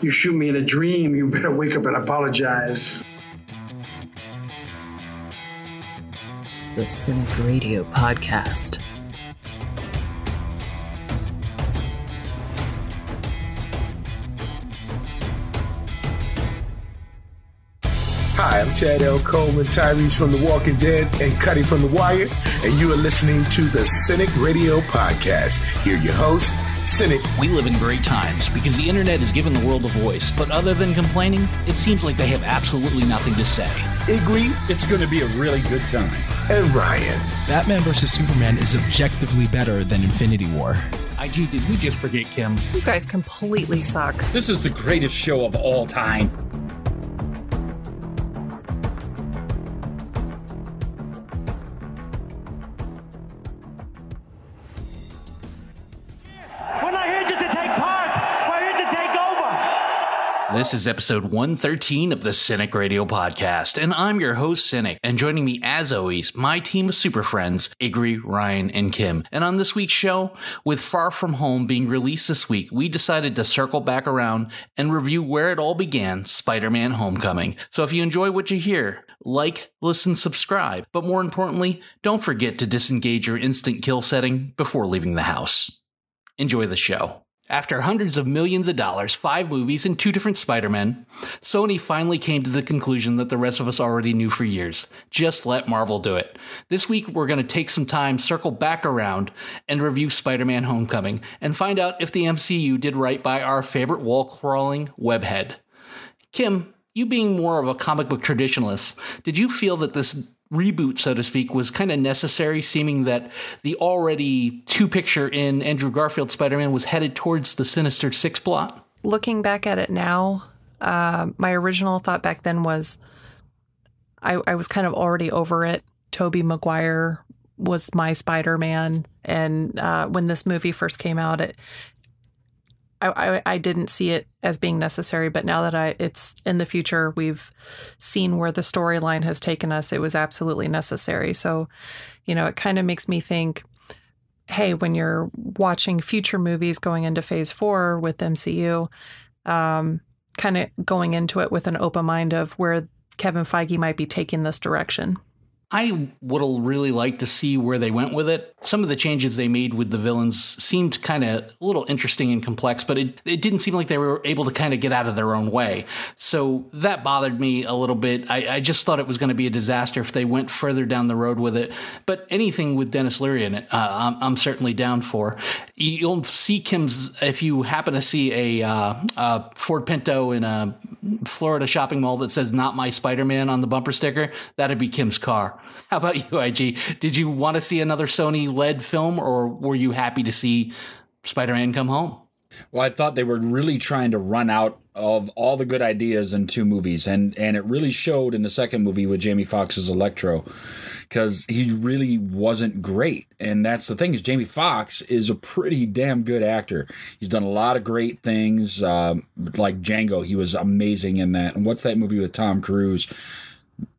you shoot me in a dream, you better wake up and apologize. The Cinik Radio Podcast. Hi, I'm Chad L. Coleman, Tyrese from The Walking Dead, and Cuddy from The Wire, and you are listening to the Cinik Radio Podcast. Here your host, Cinik. We live in great times because the internet has given the world a voice, but other than complaining, it seems like they have absolutely nothing to say. Igrihe. It's going to be a really good time. And Ryan. Batman vs. Superman is objectively better than Infinity War. IG, did we just forget Kim? You guys completely suck. This is the greatest show of all time. This is episode 113 of the Cinik Radio Podcast, and I'm your host, Cinik. And joining me, as always, my team of super friends, Igrihe, Ryan, and Kim. And on this week's show, with Far From Home being released this week, we decided to circle back around and review where it all began, Spider-Man Homecoming. So if you enjoy what you hear, like, listen, subscribe. But more importantly, don't forget to disengage your instant kill setting before leaving the house. Enjoy the show. After hundreds of millions of dollars, 5 movies, and 2 different Spider-Men, Sony finally came to the conclusion that the rest of us already knew for years. Just let Marvel do it. This week, we're going to take some time, circle back around, and review Spider-Man Homecoming, and find out if the MCU did right by our favorite wall-crawling webhead. Kim, you being more of a comic book traditionalist, did you feel that this reboot, so to speak, was kind of necessary, seeming that the already 2-picture in Andrew Garfield Spider-Man was headed towards the Sinister Six plot? Looking back at it now, my original thought back then was I was kind of already over it. Tobey Maguire was my Spider-Man. And when this movie first came out, I didn't see it as being necessary, but now that it's in the future, we've seen where the storyline has taken us. It was absolutely necessary. So, it kind of makes me think, hey, when you're watching future movies going into phase 4 with MCU, kind of going into it with an open mind of where Kevin Feige might be taking this direction. I would have really liked to see where they went with it. Some of the changes they made with the villains seemed kind of a little interesting and complex, but it didn't seem like they were able to kind of get out of their own way. So that bothered me a little bit. I just thought it was going to be a disaster if they went further down the road with it. But anything with Dennis Leary in it, I'm certainly down for. You'll see Kim's, if you happen to see a Ford Pinto in a Florida shopping mall that says "Not My Spider-Man" on the bumper sticker, that'd be Kim's car. How about you, IG? Did you want to see another Sony-led film, or were you happy to see Spider-Man come home? Well, I thought they were really trying to run out of all the good ideas in 2 movies, and it really showed in the second movie with Jamie Foxx's Electro, because he really wasn't great. And that's the thing, is Jamie Foxx is a pretty damn good actor. He's done a lot of great things, like Django. He was amazing in that. And what's that movie with Tom Cruise?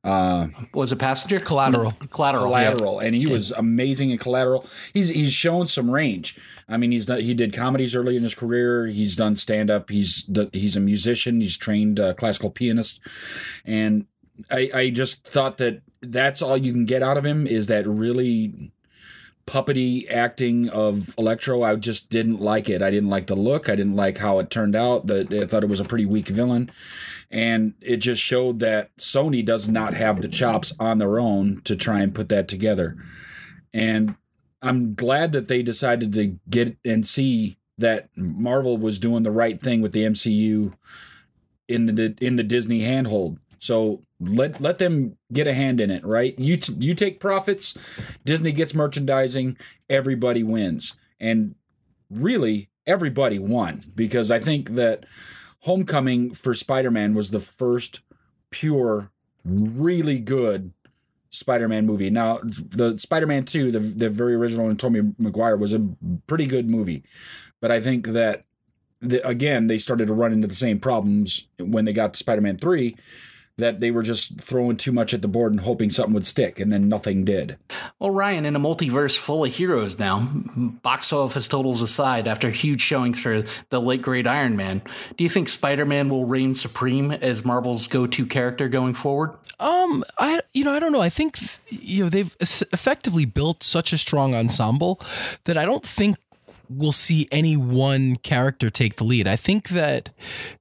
Was it Passenger? Collateral. Collateral. And he was amazing in Collateral. He's shown some range. I mean, he did comedies early in his career. He's done stand-up. He's a musician. He's trained classical pianist. And I just thought that that's all you can get out of him, is that really puppety acting of Electro. I just didn't like it. I didn't like the look. I didn't like how it turned out. I thought it was a pretty weak villain. And it just showed that Sony does not have the chops on their own to try and put that together. And I'm glad that they decided to get and see that Marvel was doing the right thing with the MCU in the Disney handhold. So let them get a hand in it, right? You take profits, Disney gets merchandising, everybody wins. And really, everybody won, because I think that Homecoming for Spider-Man was the first pure, really good Spider-Man movie. Now, the Spider-Man 2, the very original and Tobey Maguire, was a pretty good movie. But I think that, again, they started to run into the same problems when they got to Spider-Man 3, that they were just throwing too much at the board and hoping something would stick, and then nothing did. Well, Ryan, in a multiverse full of heroes now, box office totals aside, after huge showings for the late great Iron Man, do you think Spider-Man will reign supreme as Marvel's go-to character going forward? I don't know. I think, they've effectively built such a strong ensemble that I don't think we'll see any one character take the lead. I think that,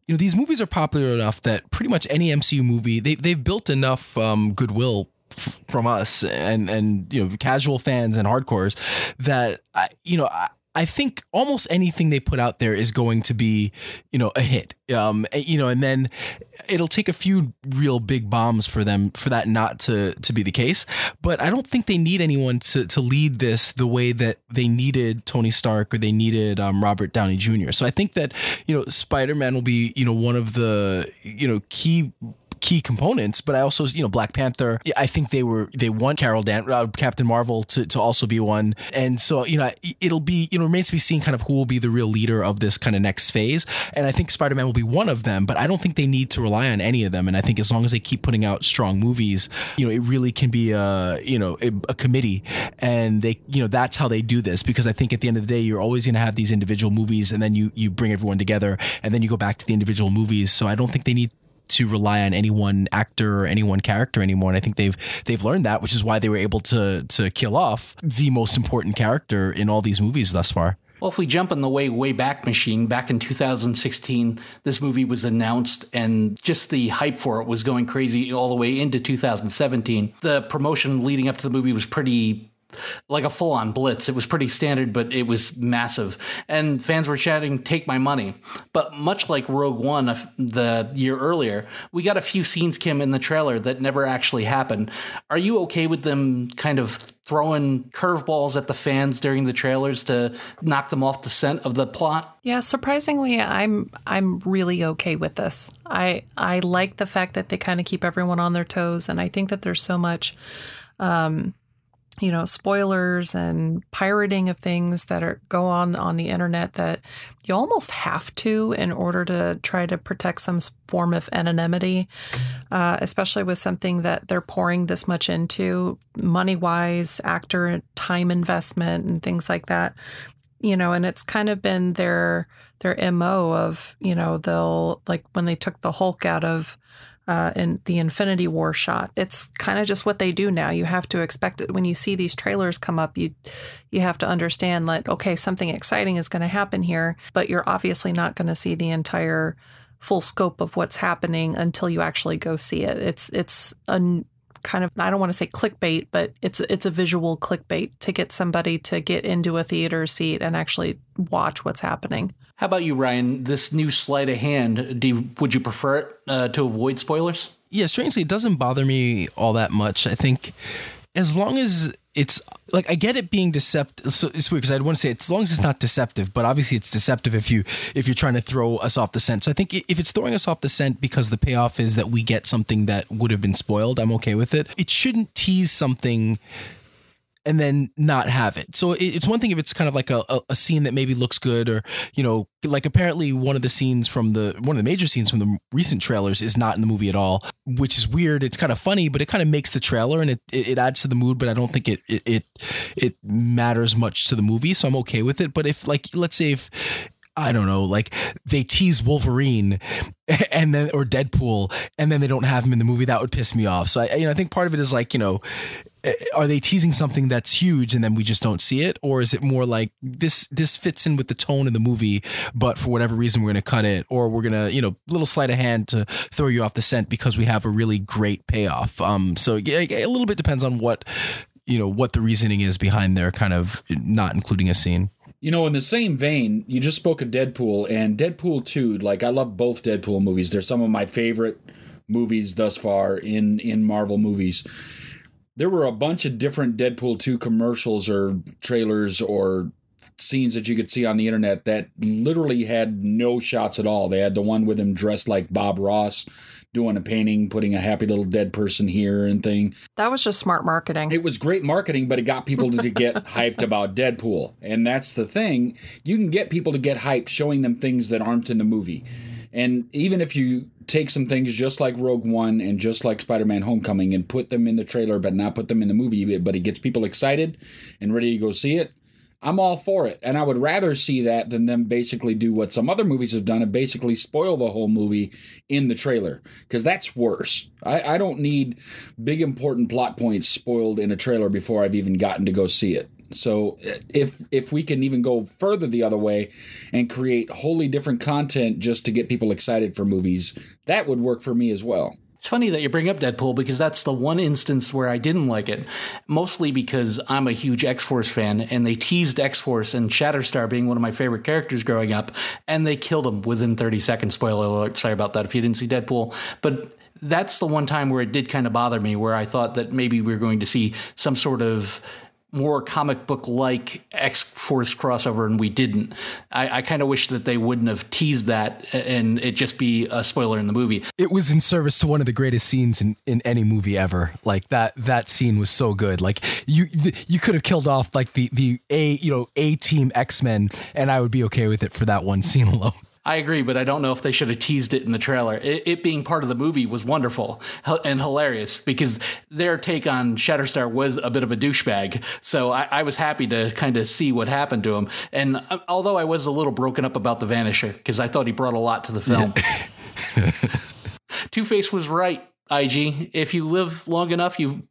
these movies are popular enough that pretty much any MCU movie, they've built enough goodwill from us and casual fans and hardcores that I think almost anything they put out there is going to be, a hit. And then it'll take a few real big bombs for that not to be the case. But I don't think they need anyone to lead this the way that they needed Tony Stark or they needed Robert Downey Jr. So I think that, Spider-Man will be, one of the, key components, but I also, Black Panther, I think they want Captain Marvel to also be one. And so, it'll be, remains to be seen kind of who will be the real leader of this kind of next phase. And I think Spider-Man will be one of them, but I don't think they need to rely on any of them. And I think as long as they keep putting out strong movies, it really can be a committee, and they, that's how they do this, because I think at the end of the day, you're always going to have these individual movies, and then you bring everyone together, and then you go back to the individual movies. So I don't think they need to rely on any one actor or any one character anymore. And I think they've learned that, which is why they were able to kill off the most important character in all these movies thus far. Well, if we jump in the way back machine, back in 2016, this movie was announced, and just the hype for it was going crazy all the way into 2017. The promotion leading up to the movie was pretty like a full-on blitz. It was pretty standard, but it was massive. And fans were shouting, "Take my money." But much like Rogue One the year earlier, we got a few scenes, Kim, in the trailer that never actually happened. Are you okay with them kind of throwing curveballs at the fans during the trailers to knock them off the scent of the plot? Yeah, surprisingly, I'm really okay with this. I like the fact that they kind of keep everyone on their toes, and I think that there's so much spoilers and pirating of things that go on the internet that you almost have to in order to try to protect some form of anonymity, especially with something that they're pouring this much into, money-wise, actor time investment and things like that. And it's kind of been their MO of, they'll, like when they took the Hulk out of in the Infinity War shot. It's kind of just what they do now. You have to expect it when you see these trailers come up. You have to understand that, okay, something exciting is going to happen here, but you're obviously not going to see the entire full scope of what's happening until you actually go see it. It's a kind of, I don't want to say clickbait, but it's a visual clickbait to get somebody to get into a theater seat and actually watch what's happening. How about you, Ryan? This new sleight of hand, would you prefer it to avoid spoilers? Yeah, strangely, it doesn't bother me all that much. I think as long as it's like, I get it being deceptive. So it's weird because I'd want to say as long as it's not deceptive, but obviously it's deceptive if you're trying to throw us off the scent. So I think if it's throwing us off the scent because the payoff is that we get something that would have been spoiled, I'm okay with it. It shouldn't tease something and then not have it. So it's one thing if it's kind of like a scene that maybe looks good, or, like apparently one of the major scenes from the recent trailers is not in the movie at all, which is weird. It's kind of funny, but it kind of makes the trailer and it adds to the mood, but I don't think it matters much to the movie. So I'm okay with it. But if, like, let's say if, I don't know, like they tease Wolverine and then, or Deadpool, and then they don't have him in the movie, that would piss me off. So I think part of it is like, are they teasing something that's huge and then we just don't see it? Or is it more like this fits in with the tone of the movie, but for whatever reason, we're going to cut it, or we're going to, little sleight of hand to throw you off the scent because we have a really great payoff. So yeah, a little bit depends on what the reasoning is behind their kind of not including a scene. In the same vein, you just spoke of Deadpool and Deadpool 2. Like, I love both Deadpool movies. They're some of my favorite movies thus far in Marvel movies. There were a bunch of different Deadpool 2 commercials or trailers or scenes that you could see on the internet that literally had no shots at all. They had the one with him dressed like Bob Ross doing a painting, putting a happy little dead person here and thing. That was just smart marketing. It was great marketing, but it got people to get hyped about Deadpool. And that's the thing. You can get people to get hyped showing them things that aren't in the movie. And even if you take some things just like Rogue One and just like Spider-Man Homecoming and put them in the trailer but not put them in the movie, but it gets people excited and ready to go see it, I'm all for it. And I would rather see that than them basically do what some other movies have done and basically spoil the whole movie in the trailer, because that's worse. I don't need big important plot points spoiled in a trailer before I've even gotten to go see it. So if we can even go further the other way and create wholly different content just to get people excited for movies, that would work for me as well. It's funny that you bring up Deadpool, because that's the one instance where I didn't like it, mostly because I'm a huge X-Force fan, and they teased X-Force and Shatterstar being one of my favorite characters growing up, and they killed him within 30 seconds. Spoiler alert, sorry about that if you didn't see Deadpool. But that's the one time where it did kind of bother me, where I thought that maybe we were going to see some sort of more comic book like X-Force crossover, and we didn't. I kind of wish that they wouldn't have teased that and it just be a spoiler in the movie. It was in service to one of the greatest scenes in any movie ever. Like that scene was so good. Like you could have killed off like the A-Team X-Men, and I would be okay with it for that one scene alone. I agree, but I don't know if they should have teased it in the trailer. It being part of the movie was wonderful and hilarious, because their take on Shatterstar was a bit of a douchebag. So I was happy to kind of see what happened to him. And although I was a little broken up about the Vanisher, because I thought he brought a lot to the film. Two-Face was right, IG. If you live long enough, you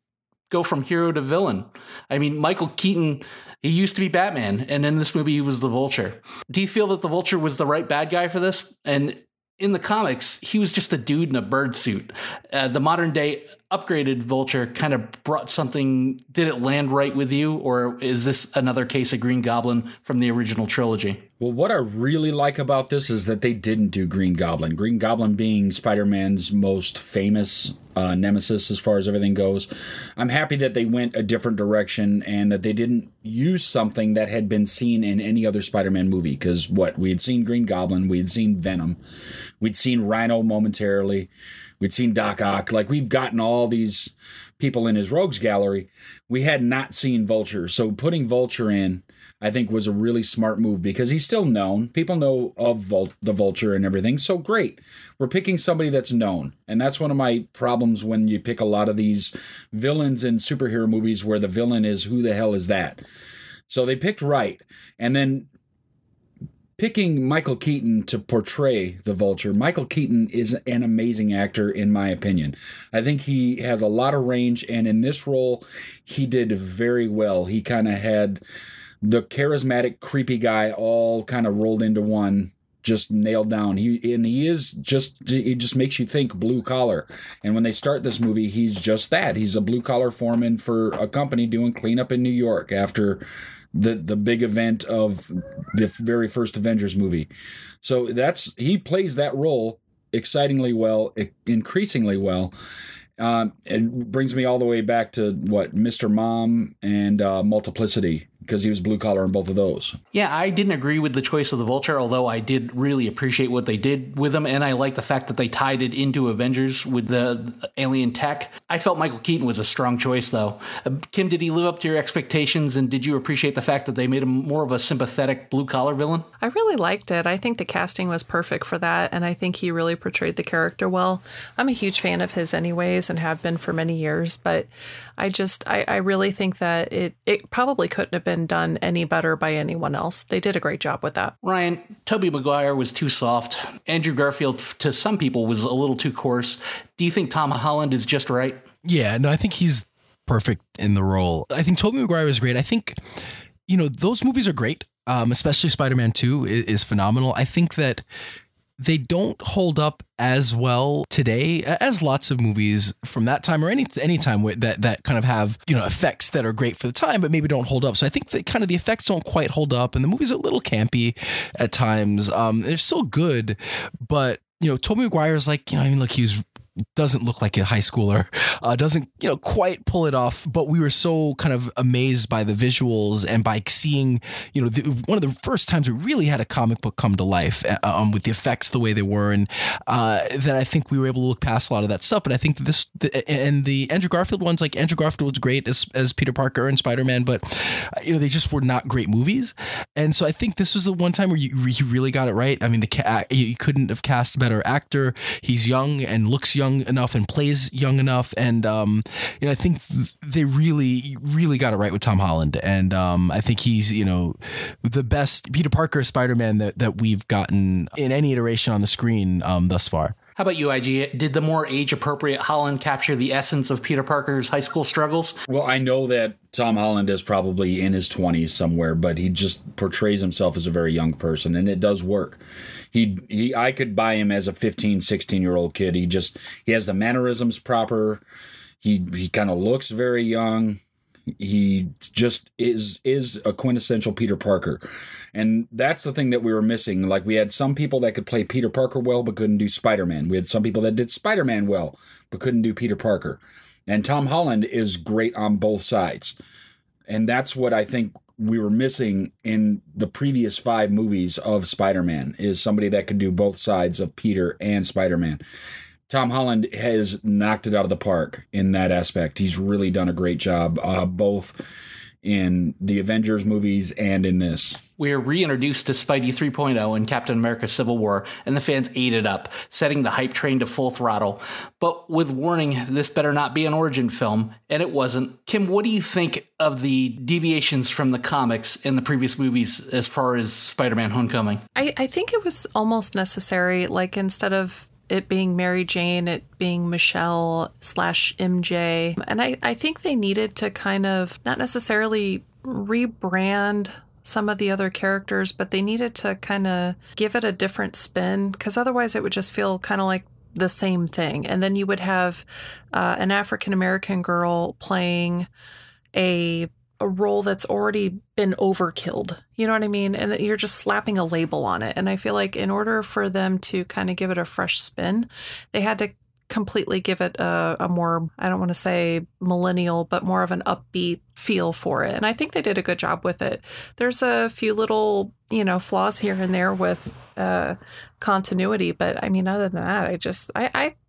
go from hero to villain. I mean, Michael Keaton, he used to be Batman, and in this movie, he was the Vulture. Do you feel that the Vulture was the right bad guy for this? And in the comics, he was just a dude in a bird suit. The modern day upgraded Vulture kind of brought something. Did it land right with you, or is this another case of Green Goblin from the original trilogy? Well, what I really like about this is that they didn't do Green Goblin. Green Goblin being Spider-Man's most famous nemesis as far as everything goes. I'm happy that they went a different direction and that they didn't use something that had been seen in any other Spider-Man movie. Because we had seen Green Goblin, we had seen Venom, we'd seen Rhino momentarily, we'd seen Doc Ock. Like, we've gotten all these people in his rogues gallery. We had not seen Vulture. So putting Vulture in, I think, was a really smart move, because he's still known. People know of the Vulture and everything. So great. We're picking somebody that's known. And that's one of my problems when you pick a lot of these villains in superhero movies where the villain is, who the hell is that? So they picked right. And then picking Michael Keaton to portray the Vulture. Michael Keaton is an amazing actor, in my opinion. I think he has a lot of range, and in this role, he did very well. He kind of had the charismatic, creepy guy all kind of rolled into one, just nailed down. He just makes you think blue collar. And when they start this movie, he's just that. He's a blue collar foreman for a company doing cleanup in New York after the big event of the very first Avengers movie. So he plays that role excitingly well, increasingly well. It brings me all the way back to Mr. Mom and Multiplicity, because he was blue collar in both of those. Yeah, I didn't agree with the choice of the Vulture, although I did really appreciate what they did with him, and I like the fact that they tied it into Avengers with the alien tech. I felt Michael Keaton was a strong choice, though. Kim, did he live up to your expectations, and did you appreciate the fact that they made him more of a sympathetic blue collar villain? I really liked it. I think the casting was perfect for that, and I think he really portrayed the character well. I'm a huge fan of his anyways, and have been for many years, but I really think that it probably couldn't have been done any better by anyone else. They did a great job with that. Ryan, Tobey Maguire was too soft. Andrew Garfield, to some people, was a little too coarse. Do you think Tom Holland is just right? Yeah, no, I think he's perfect in the role. I think Tobey Maguire is great. I think, those movies are great. Especially Spider-Man 2 is phenomenal. I think that they don't hold up as well today as lots of movies from that time, or any time that kind of have, effects that are great for the time, but maybe don't hold up. So I think that kind of the effects don't quite hold up, and the movie's a little campy at times. They're still good, but Tobey Maguire is like, look, he was doesn't look like a high schooler, doesn't, quite pull it off. But we were so kind of amazed by the visuals and by seeing, one of the first times we really had a comic book come to life with the effects the way they were. And that I think we were able to look past a lot of that stuff. But I think that and the Andrew Garfield ones, like Andrew Garfield was great as Peter Parker and Spider-Man, but, they just were not great movies. And so I think this was the one time where he really got it right. I mean, you couldn't have cast a better actor. He's young and looks young enough and plays young enough. And, I think they really, really got it right with Tom Holland. And I think he's, the best Peter Parker Spider-Man that we've gotten in any iteration on the screen thus far. How about you, IG? Did the more age-appropriate Holland capture the essence of Peter Parker's high school struggles? Well, I know that Tom Holland is probably in his 20s somewhere, but he just portrays himself as a very young person, and it does work. I could buy him as a 15, 16-year-old kid. He has the mannerisms proper. He kind of looks very young. He just is a quintessential Peter Parker. And that's the thing that we were missing. Like, we had some people that could play Peter Parker well, but couldn't do Spider-Man. We had some people that did Spider-Man well, but couldn't do Peter Parker. And Tom Holland is great on both sides. And that's what I think we were missing in the previous 5 movies of Spider-Man, is somebody that could do both sides of Peter and Spider-Man. Tom Holland has knocked it out of the park in that aspect. He's really done a great job, both in the Avengers movies and in this. We're reintroduced to Spidey 3.0 in Captain America Civil War, and the fans ate it up, setting the hype train to full throttle. But with warning, this better not be an origin film, and it wasn't. Kim, what do you think of the deviations from the comics in the previous movies as far as Spider-Man Homecoming? I think it was almost necessary, like instead of it being Mary Jane, it being Michelle/MJ. And I think they needed to kind of not necessarily rebrand some of the other characters, but they needed to kind of give it a different spin, because otherwise it would just feel kind of like the same thing. And then you would have an African-American girl playing a role that's already been overkilled. You know what I mean? And that you're just slapping a label on it. And I feel like in order for them to kind of give it a fresh spin, they had to completely give it a more, I don't want to say millennial, but more of an upbeat feel for it. And I think they did a good job with it. There's a few little, flaws here and there with continuity, but I mean, other than that,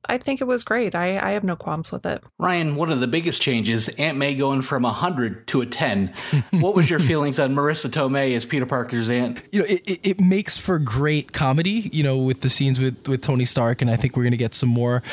I think it was great. I have no qualms with it. Ryan, one of the biggest changes, Aunt May going from 100 to a 10. What was your feelings on Marissa Tomei as Peter Parker's aunt? It makes for great comedy, with the scenes with Tony Stark, and I think we're going to get some more.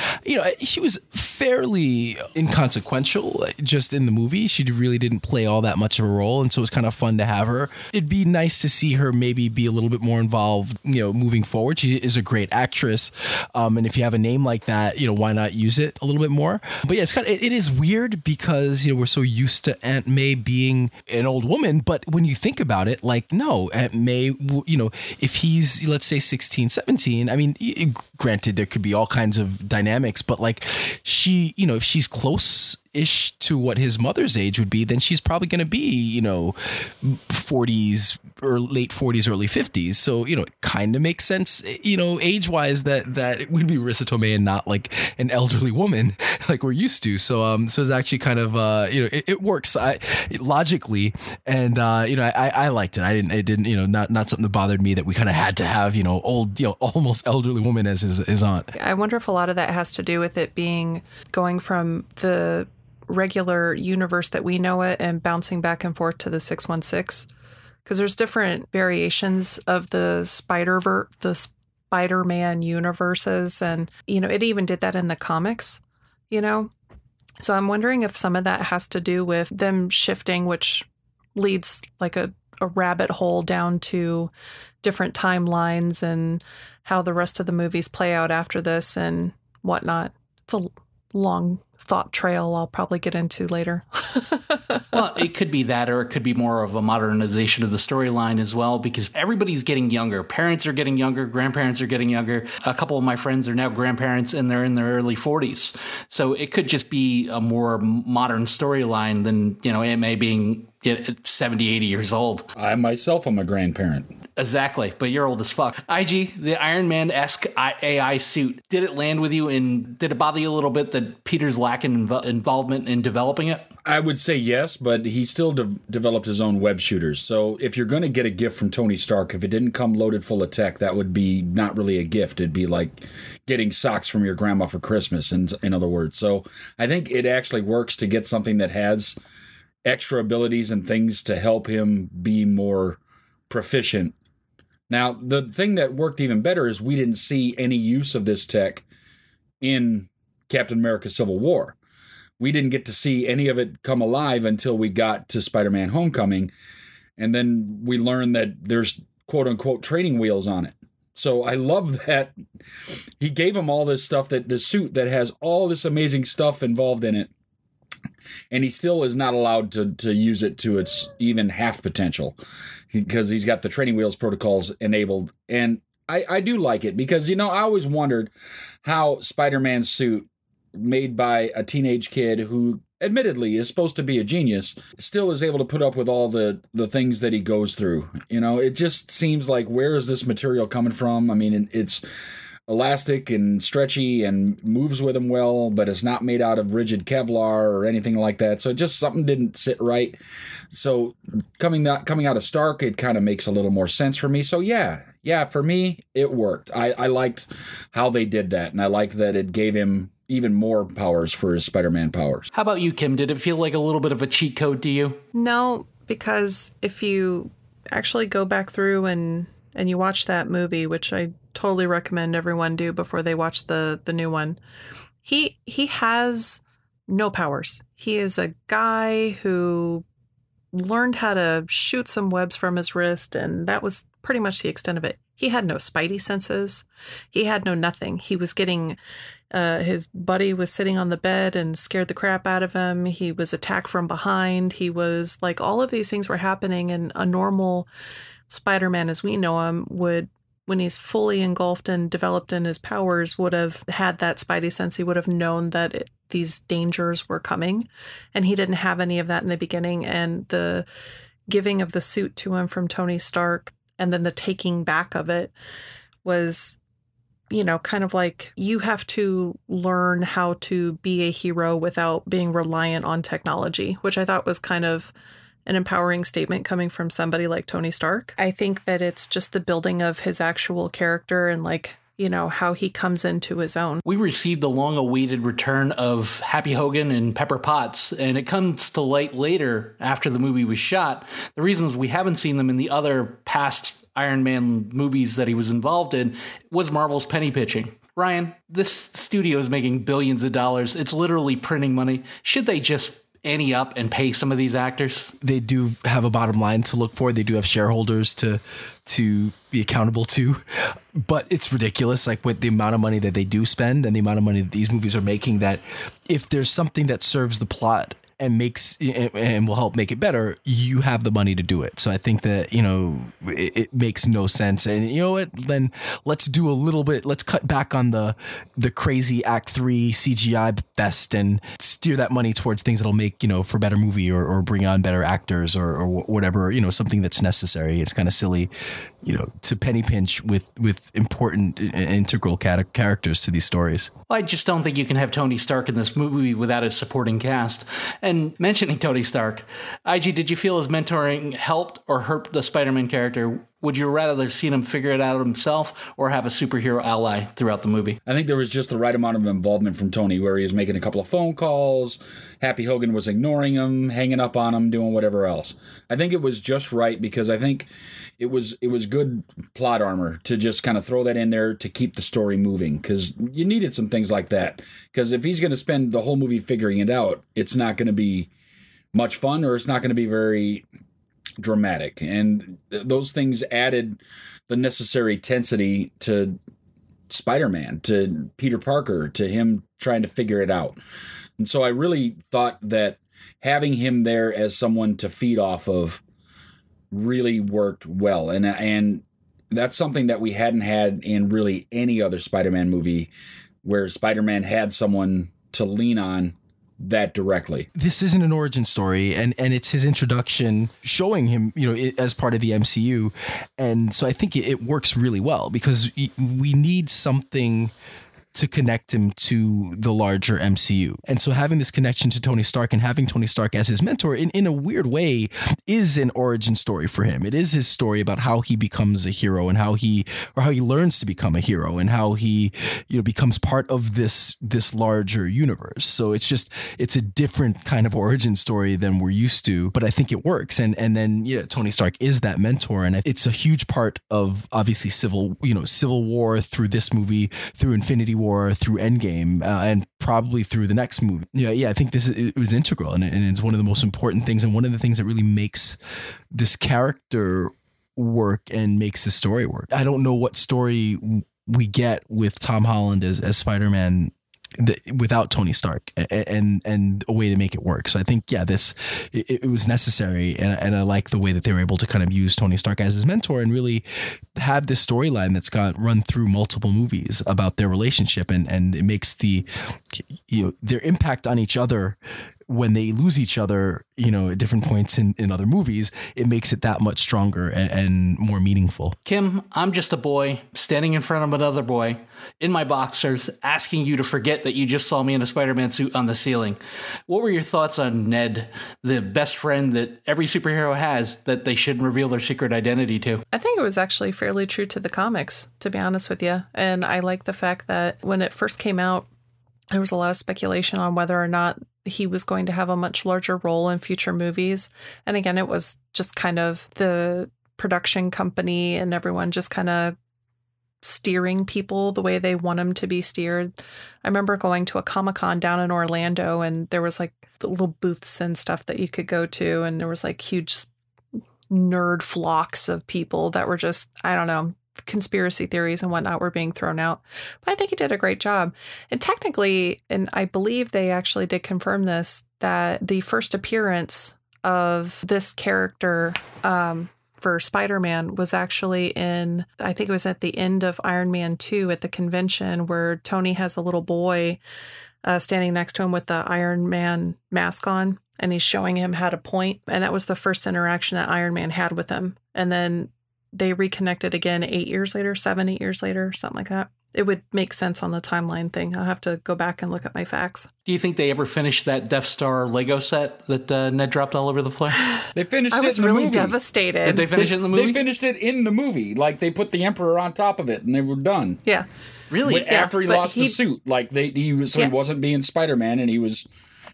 She was fairly inconsequential just in the movie. She really didn't play all that much of a role, and so it was kind of fun to have her. It'd be nice to see her maybe be a little bit more involved, moving forward. She is a great actress, and if you have a name like that, why not use it a little bit more? But yeah, it is weird because we're so used to Aunt May being an old woman, but when you think about it, like, no, Aunt May, if he's, let's say 16, 17, I mean, granted there could be all kinds of dynamics, but like she, if she's close-ish to what his mother's age would be, then she's probably going to be, 40s or late 40s, early 50s. So, it kind of makes sense, age-wise that it would be Marissa Tomei and not like an elderly woman like we're used to. So it's actually kind of, it works logically. And, I liked it. It didn't, not something that bothered me that we kind of had to have, old, almost elderly woman as his aunt. I wonder if a lot of that has to do with it being going from the regular universe that we know it and bouncing back and forth to the 616. Because there's different variations of the Spider-Man universes. And, it even did that in the comics, So I'm wondering if some of that has to do with them shifting, which leads like a rabbit hole down to different timelines and how the rest of the movies play out after this and whatnot. It's a long thought trail I'll probably get into later. Well, it could be that, or it could be more of a modernization of the storyline as well, because everybody's getting younger. Parents are getting younger. Grandparents are getting younger. A couple of my friends are now grandparents and they're in their early 40s. So it could just be a more modern storyline than, Aunt May being 70, 80 years old. I myself am a grandparent. Exactly, but you're old as fuck. IG, the Iron Man-esque AI suit, did it land with you, and did it bother you a little bit that Peter's lacking involvement in developing it? I would say yes, but he still developed his own web shooters. So if you're going to get a gift from Tony Stark, if it didn't come loaded full of tech, that would be not really a gift. It'd be like getting socks from your grandma for Christmas, in other words. So I think it actually works to get something that has extra abilities and things to help him be more proficient. Now, the thing that worked even better is we didn't see any use of this tech in Captain America Civil War. We didn't get to see any of it come alive until we got to Spider-Man Homecoming. And then we learned that there's quote-unquote training wheels on it. So I love that he gave him all this stuff, that the suit that has all this amazing stuff involved in it. And he still is not allowed to use it to its even half potential, because he's got the training wheels protocols enabled. And I do like it because, I always wondered how Spider-Man's suit, made by a teenage kid who admittedly is supposed to be a genius, still is able to put up with all the things that he goes through. It just seems like, where is this material coming from? I mean, it's elastic and stretchy and moves with him well, but it's not made out of rigid Kevlar or anything like that. So just something didn't sit right. So coming out of Stark, it kind of makes a little more sense for me. So yeah, for me, it worked. I liked how they did that, and I liked that it gave him even more powers for his Spider-Man powers. How about you, Kim? Did it feel like a little bit of a cheat code to you? No, because if you actually go back through and you watch that movie, which I totally recommend everyone do before they watch the new one, he has no powers. He is a guy who learned how to shoot some webs from his wrist, and that was pretty much the extent of it. He had no spidey senses. He had no nothing. He was getting... his buddy was sitting on the bed and scared the crap out of him. He was attacked from behind. He was like, all of these things were happening, and a normal Spider-Man as we know him would, when he's fully engulfed and developed in his powers, would have had that spidey sense. He would have known that these dangers were coming, and he didn't have any of that in the beginning. And the giving of the suit to him from Tony Stark and then the taking back of it was, kind of like, you have to learn how to be a hero without being reliant on technology, which I thought was kind of an empowering statement coming from somebody like Tony Stark. I think that it's just the building of his actual character and how he comes into his own. We received the long-awaited return of Happy Hogan and Pepper Potts, and it comes to light later after the movie was shot. The reasons we haven't seen them in the other past Iron Man movies that he was involved in was Marvel's penny pitching. Ryan, this studio is making billions of dollars. It's literally printing money. Should they just ante up and pay some of these actors? They do have a bottom line to look for. They do have shareholders to be accountable to, but it's ridiculous, like with the amount of money that they do spend and the amount of money that these movies are making, that if there's something that serves the plot and will help make it better, you have the money to do it. So I think that, it makes no sense. And you know what, then let's do a little bit, let's cut back on the crazy Act 3 CGI fest and steer that money towards things that'll make, for better movie or bring on better actors or whatever, something that's necessary. It's kind of silly, to penny pinch with important integral characters to these stories. I just don't think you can have Tony Stark in this movie without his supporting cast. And mentioning Tony Stark, IG, did you feel his mentoring helped or hurt the Spider-Man character? Would you rather have seen him figure it out himself or have a superhero ally throughout the movie? I think there was just the right amount of involvement from Tony, where he was making a couple of phone calls. Happy Hogan was ignoring him, hanging up on him, doing whatever else. I think it was just right, because I think it was good plot armor to just kind of throw that in there to keep the story moving, because you needed some things like that. Because if he's going to spend the whole movie figuring it out, it's not going to be much fun, or it's not going to be very dramatic. And those things added the necessary tensity to Spider-Man, to Peter Parker, to him trying to figure it out. And so I really thought that having him there as someone to feed off of really worked well. And that's something that we hadn't had in really any other Spider-Man movie, where Spider-Man had someone to lean on that directly. This isn't an origin story, and it's his introduction showing him, as part of the MCU. And so I think it works really well because we need something to connect him to the larger MCU. And so having this connection to Tony Stark and having Tony Stark as his mentor in a weird way is an origin story for him. It is his story about how he becomes a hero and how he learns to become a hero and how he, becomes part of this larger universe. So it's a different kind of origin story than we're used to, but I think it works. And then Tony Stark is that mentor, and it's a huge part of obviously Civil War, through this movie, through Infinity War, through Endgame, and probably through the next movie. I think it was integral, and it's one of the most important things, and one of the things that really makes this character work and makes the story work. I don't know what story we get with Tom Holland as Spider-Man without Tony Stark and a way to make it work. So I think, it was necessary. And I like the way that they were able to kind of use Tony Stark as his mentor and really have this storyline that's got run through multiple movies about their relationship. And it makes their impact on each other when they lose each other, at different points in other movies, it makes it that much stronger and more meaningful. Kim, I'm just a boy standing in front of another boy in my boxers, asking you to forget that you just saw me in a Spider-Man suit on the ceiling. What were your thoughts on Ned, the best friend that every superhero has that they shouldn't reveal their secret identity to? I think it was actually fairly true to the comics, to be honest with you. And I like the fact that when it first came out, there was a lot of speculation on whether or not he was going to have a much larger role in future movies. And again, it was just kind of the production company and everyone just kind of steering people the way they want them to be steered. I remember going to a Comic-Con down in Orlando, and there was like the little booths and stuff that you could go to. And there was like huge nerd flocks of people that were just, I don't know, conspiracy theories and whatnot were being thrown out. But I think he did a great job. And technically, and I believe they actually did confirm this, that the first appearance of this character for Spider-Man was actually in, I think it was at the end of Iron Man 2 at the convention, where Tony has a little boy standing next to him with the Iron Man mask on, and he's showing him how to point. And that was the first interaction that Iron Man had with him. And then they reconnected again 8 years later, 8 years later, something like that. It would make sense on the timeline thing. I'll have to go back and look at my facts. Do you think they ever finished that Death Star Lego set that Ned dropped all over the floor? They finished it in the movie. I was really devastated. Did they finish it in the movie? They finished it in the movie. Like, they put the Emperor on top of it, and they were done. Yeah. Really? But after he lost the suit. Like, he wasn't being Spider-Man, and he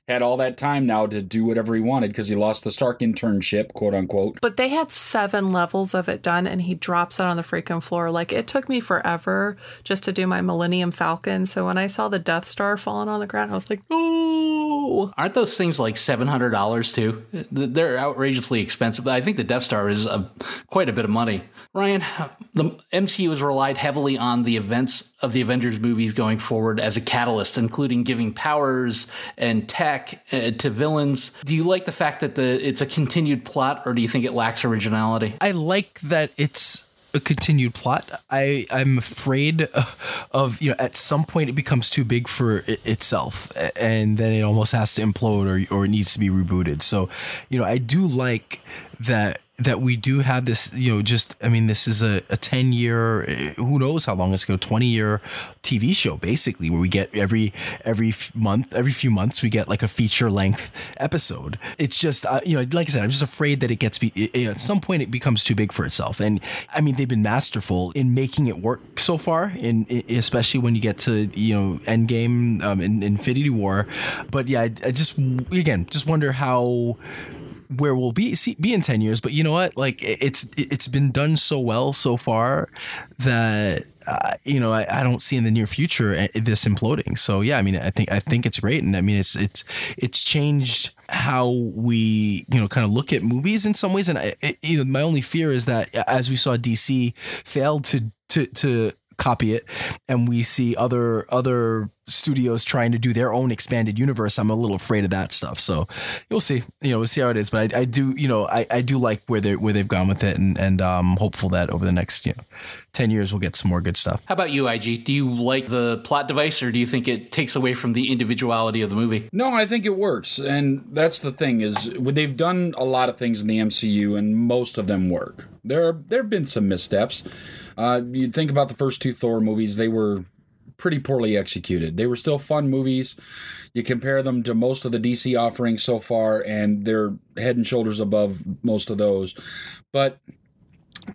had all that time now to do whatever he wanted because he lost the Stark internship, quote unquote. But they had 7 levels of it done, and he drops it on the freaking floor. Like, it took me forever just to do my Millennium Falcon. So when I saw the Death Star falling on the ground, I was like, oh. Aren't those things like $700 too? They're outrageously expensive. I think the Death Star is quite a bit of money. Ryan, the MCU has relied heavily on the events of the Avengers movies going forward as a catalyst, including giving powers and tech to villains. Do you like the fact that it's a continued plot, or do you think it lacks originality? I like that it's a continued plot. I'm afraid of, at some point it becomes too big for itself, and then it almost has to implode or it needs to be rebooted. So, I do like that we do have this, this is a 10-year, who knows how long it's going to, 20-year TV show, basically, where we get every few months, we get like a feature length episode. It's just, like I said, I'm just afraid that it gets, at some point it becomes too big for itself. And I mean, they've been masterful in making it work so far, especially when you get to, Endgame, and Infinity War. But yeah, I just wonder where we'll be in 10 years. But you know what? Like, it's been done so well so far that I don't see in the near future this imploding. So yeah, I mean, I think it's great, and I mean it's changed how we kind of look at movies in some ways. And my only fear is that as we saw DC failed to copy it, and we see other studios trying to do their own expanded universe, I'm a little afraid of that stuff. So you'll see, we'll see how it is. But I do, I do like where they've gone with it, and I'm hopeful that over the next 10 years we'll get some more good stuff. How about you, IG? Do you like the plot device, or do you think it takes away from the individuality of the movie? No, I think it works, and that's the thing is they've done a lot of things in the MCU, and most of them work. There have been some missteps. You think about the first two Thor movies; they were pretty poorly executed. They were still fun movies. You compare them to most of the DC offerings so far, and they're head and shoulders above most of those. But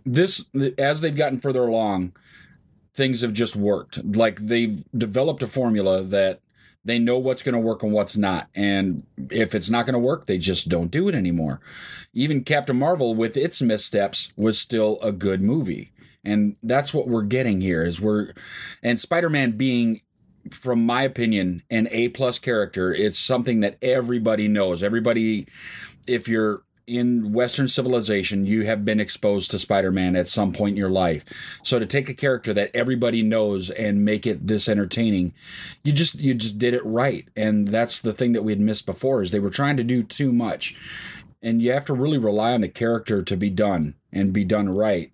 this, as they've gotten further along, things have just worked. Like, they've developed a formula that they know what's going to work and what's not. And if it's not going to work, they just don't do it anymore. Even Captain Marvel, with its missteps, was still a good movie. And that's what we're getting here and Spider-Man being, from my opinion, an A+ character. It's something that everybody knows. Everybody, if you're in Western civilization, you have been exposed to Spider-Man at some point in your life. So to take a character that everybody knows and make it this entertaining, you just did it right. And that's the thing that we had missed before, is they were trying to do too much. And you have to really rely on the character to be done and be done right.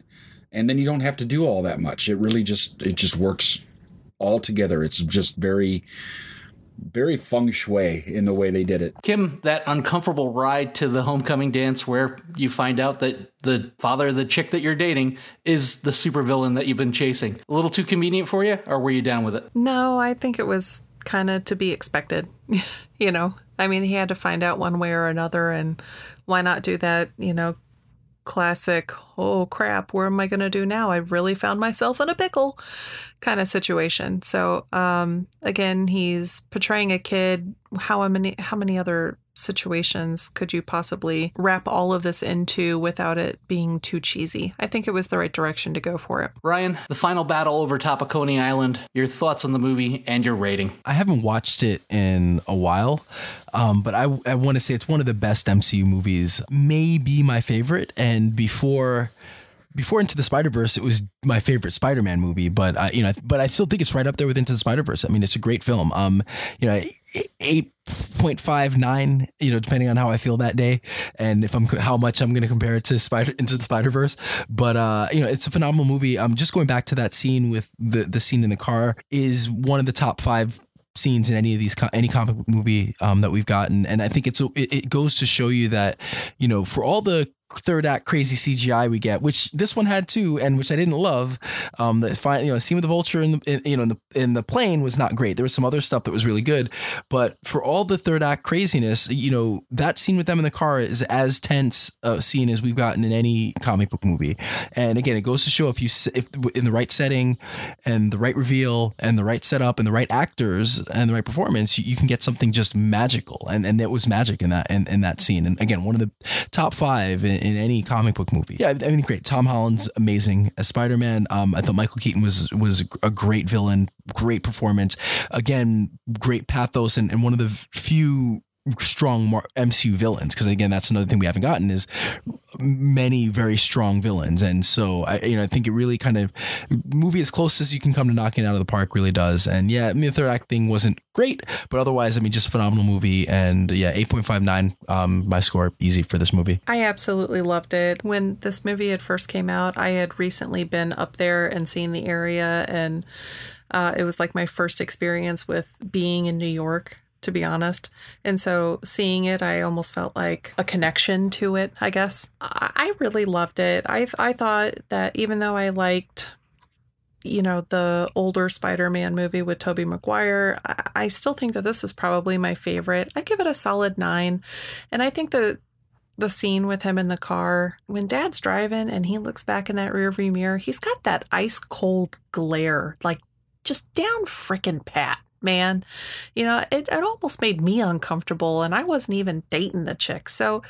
And then you don't have to do all that much. It really just works all together. It's just very, very feng shui in the way they did it. Kim, that uncomfortable ride to the homecoming dance where you find out that the father of the chick that you're dating is the supervillain that you've been chasing. A little too convenient for you, or were you down with it? No, I think it was kind of to be expected. I mean, he had to find out one way or another, and why not do that, classic, oh crap, where am I going to do now? I've really found myself in a pickle kind of situation. So again, he's portraying a kid. How many other situations could you possibly wrap all of this into without it being too cheesy? I think it was the right direction to go for it. Ryan, the final battle over top of Coney Island, your thoughts on the movie and your rating. I haven't watched it in a while, but I want to say it's one of the best MCU movies, maybe my favorite. And before Into the Spider-Verse, it was my favorite Spider-Man movie, but I still think it's right up there with Into the Spider-Verse. I mean, it's a great film. 8.59, depending on how I feel that day, and how much I'm going to compare it to Into the Spider-Verse. But it's a phenomenal movie. Just going back to that scene with the scene in the car is one of the top 5 scenes in any comic book movie that we've gotten, and I think it goes to show you that for all the third act crazy CGI we get, which this one had too, and which I didn't love. The scene with the vulture in the plane was not great. There was some other stuff that was really good, but for all the third act craziness, that scene with them in the car is as tense a scene as we've gotten in any comic book movie. And again, it goes to show if in the right setting and the right reveal and the right setup and the right actors and the right performance, you can get something just magical. And it was magic in that scene. And again, one of the top 5 in any comic book movie. Yeah, I mean, great. Tom Holland's amazing as Spider-Man. I thought Michael Keaton was a great villain, great performance. Again, great pathos, and one of the few strong MCU villains, because again, that's another thing we haven't gotten, is many very strong villains. And so I think it really kind of, movie as close as you can come to knocking it out of the park, really does. And yeah, I mean, the third act thing wasn't great, but otherwise, I mean, just a phenomenal movie. And yeah, 8.59 my score, easy for this movie. I absolutely loved it. When this movie had first came out, I had recently been up there and seen the area, and it was like my first experience with being in New York, to be honest. And so seeing it, I almost felt like a connection to it, I guess. I really loved it. I thought that even though I liked, the older Spider-Man movie with Tobey Maguire, I still think that this is probably my favorite. I give it a solid 9. And I think the scene with him in the car, when Dad's driving and he looks back in that rearview mirror, he's got that ice cold glare, like just down frickin' pat. Man, it almost made me uncomfortable, and I wasn't even dating the chick. So,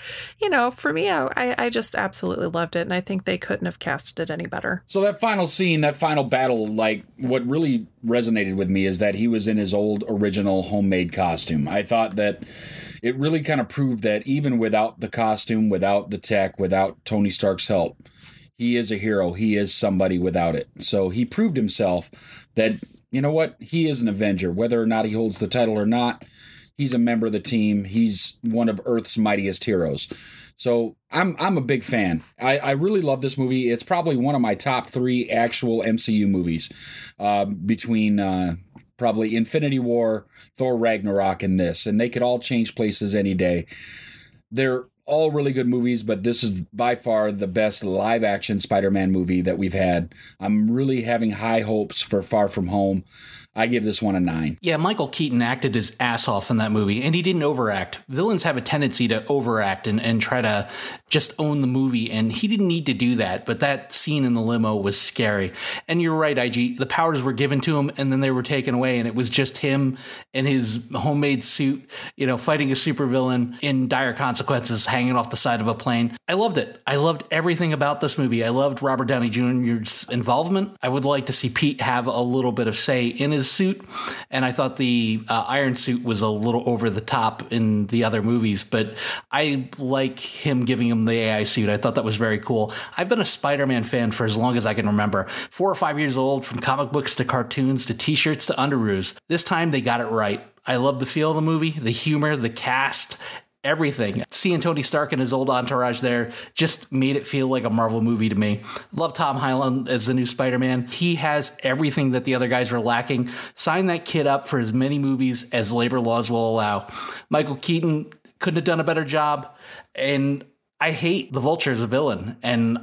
for me, I just absolutely loved it, and I think they couldn't have casted it any better. So that final scene, that final battle, like, what really resonated with me is that he was in his old original homemade costume. I thought that it really kind of proved that even without the costume, without the tech, without Tony Stark's help, he is a hero. He is somebody without it. So he proved himself that, you know what, he is an Avenger. Whether or not he holds the title or not, he's a member of the team. He's one of Earth's mightiest heroes. So I'm a big fan. I really love this movie. It's probably one of my top 3 actual MCU movies, between probably Infinity War, Thor Ragnarok, and this. And they could all change places any day. They're all really good movies, but this is by far the best live-action Spider-Man movie that we've had. I'm really having high hopes for Far From Home. I give this one a 9. Yeah, Michael Keaton acted his ass off in that movie, and he didn't overact. Villains have a tendency to overact and try to just own the movie, and he didn't need to do that, but that scene in the limo was scary. And you're right, IG, the powers were given to him, and then they were taken away, and it was just him in his homemade suit, you know, fighting a supervillain in dire consequences, hanging off the side of a plane. I loved it. I loved everything about this movie. I loved Robert Downey Jr.'s involvement. I would like to see Pete have a little bit of say in his suit, and I thought the Iron Suit was a little over the top in the other movies, but I like him giving him the AI suit. I thought that was very cool. I've been a Spider-Man fan for as long as I can remember. 4 or 5 years old, from comic books to cartoons to t-shirts to underoos. This time they got it right. I love the feel of the movie, the humor, the cast, everything. Seeing Tony Stark and his old entourage there just made it feel like a Marvel movie to me. Love Tom Holland as the new Spider-Man. He has everything that the other guys were lacking. Sign that kid up for as many movies as labor laws will allow. Michael Keaton couldn't have done a better job, and I hate the Vulture as a villain, and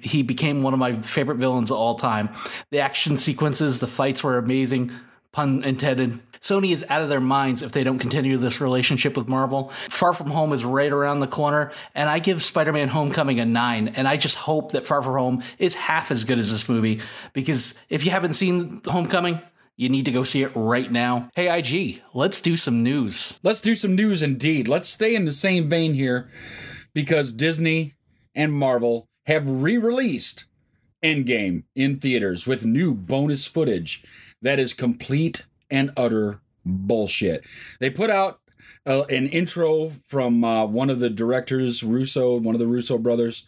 he became one of my favorite villains of all time. The action sequences, the fights were amazing, pun intended. Sony is out of their minds if they don't continue this relationship with Marvel. Far From Home is right around the corner, and I give Spider-Man Homecoming a 9, and I just hope that Far From Home is half as good as this movie, because if you haven't seen Homecoming, you need to go see it right now. Hey, IG, let's do some news. Let's do some news indeed. Let's stay in the same vein here, because Disney and Marvel have re-released Endgame in theaters with new bonus footage that is complete and utter bullshit. They put out an intro from one of the directors, one of the Russo brothers.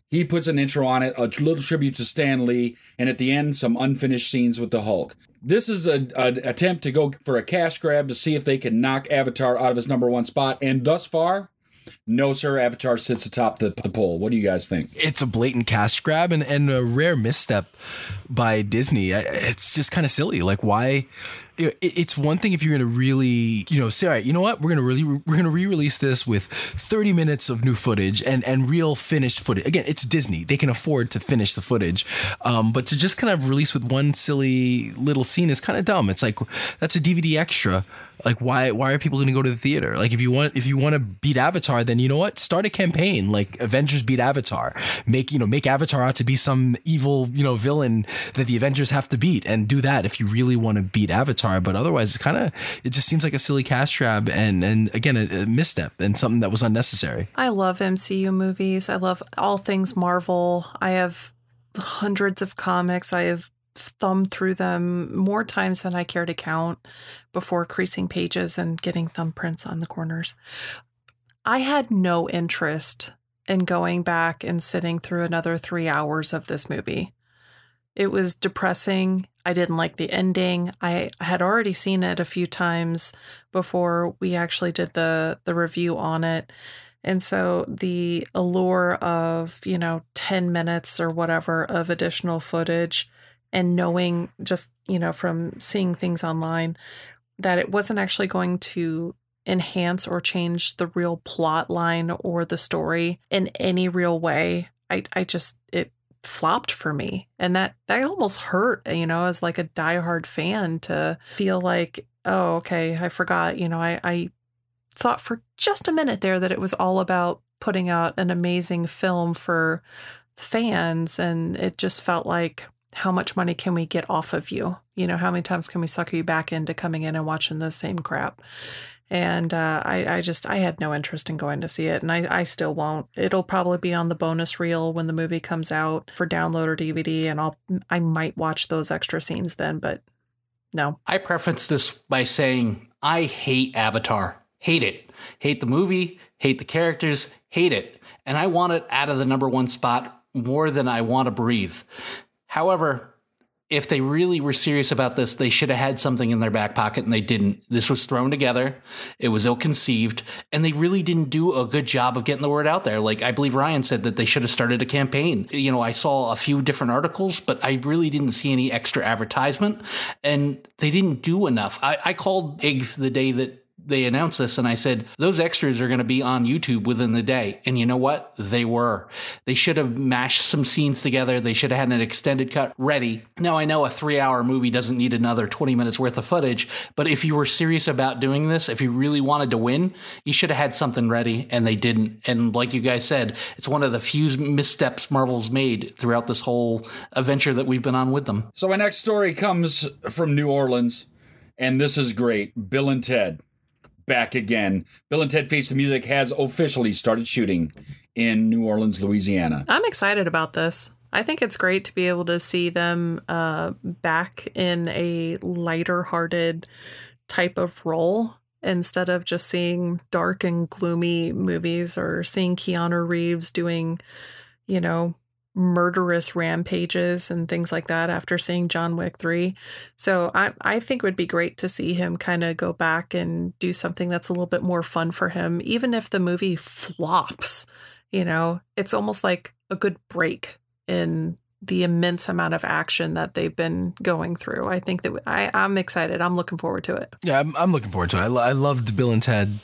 He puts an intro on it, a little tribute to Stan Lee, and at the end, some unfinished scenes with the Hulk. This is an attempt to go for a cash grab to see if they can knock Avatar out of his #1 spot, and thus far, no, sir, Avatar sits atop the poll. What do you guys think? It's a blatant cash grab and a rare misstep by Disney. It's just kind of silly. Like, why? It's one thing if you're going to really, say, all right, you know what? We're going to re-release this with 30 minutes of new footage and real finished footage. Again, it's Disney. They can afford to finish the footage. But to just kind of release with one silly little scene is kind of dumb. It's like, that's a DVD extra. Like, why are people going to go to the theater? Like, if you want to beat Avatar, then you know what? Start a campaign like Avengers beat Avatar. Make Avatar out to be some evil, villain that the Avengers have to beat, and do that if you really want to beat Avatar. But otherwise, it just seems like a silly cash grab and again, a misstep and something that was unnecessary. I love MCU movies. I love all things Marvel. I have hundreds of comics. I have thumbed through them more times than I care to count before creasing pages and getting thumbprints on the corners. I had no interest in going back and sitting through another 3 hours of this movie. It was depressing. I didn't like the ending. I had already seen it a few times before we actually did the review on it. And so the allure of, 10 minutes or whatever of additional footage, and knowing just, from seeing things online that it wasn't actually going to enhance or change the real plot line or the story in any real way, it flopped for me. And that almost hurt, as like a diehard fan, to feel like, oh, okay, I forgot, I thought for just a minute there that it was all about putting out an amazing film for fans. And it just felt like, how much money can we get off of you? How many times can we sucker you back into coming in and watching the same crap? And I had no interest in going to see it, and I still won't. It'll probably be on the bonus reel when the movie comes out for download or DVD, and I might watch those extra scenes then, but no. I preface this by saying I hate Avatar. Hate it. Hate the movie, hate the characters, hate it. And I want it out of the #1 spot more than I want to breathe. However, if they really were serious about this, they should have had something in their back pocket, and they didn't. This was thrown together. It was ill-conceived, and they really didn't do a good job of getting the word out there. Like, I believe Ryan said that they should have started a campaign. You know, I saw a few different articles, but I really didn't see any extra advertisement, and they didn't do enough. I called Ig the day that they announced this, and I said, those extras are going to be on YouTube within the day. And you know what? They were. They should have mashed some scenes together. They should have had an extended cut ready. Now, I know a 3-hour movie doesn't need another 20 minutes worth of footage, but if you were serious about doing this, if you really wanted to win, you should have had something ready, and they didn't. And like you guys said, it's one of the few missteps Marvel's made throughout this whole adventure that we've been on with them. So my next story comes from New Orleans, and this is great. Bill and Ted. Back again. Bill and Ted Face the Music has officially started shooting in New Orleans, Louisiana. I'm excited about this. I think it's great to be able to see them back in a lighter-hearted type of role instead of just seeing dark and gloomy movies or seeing Keanu Reeves doing, you know, murderous rampages and things like that after seeing John Wick 3. So I think it would be great to see him kind of go back and do something that's a little bit more fun for him, even if the movie flops. You know, it's almost like a good break in the immense amount of action that they've been going through. I think that I'm excited. I'm looking forward to it. Yeah, I'm looking forward to it. I loved Bill and Ted.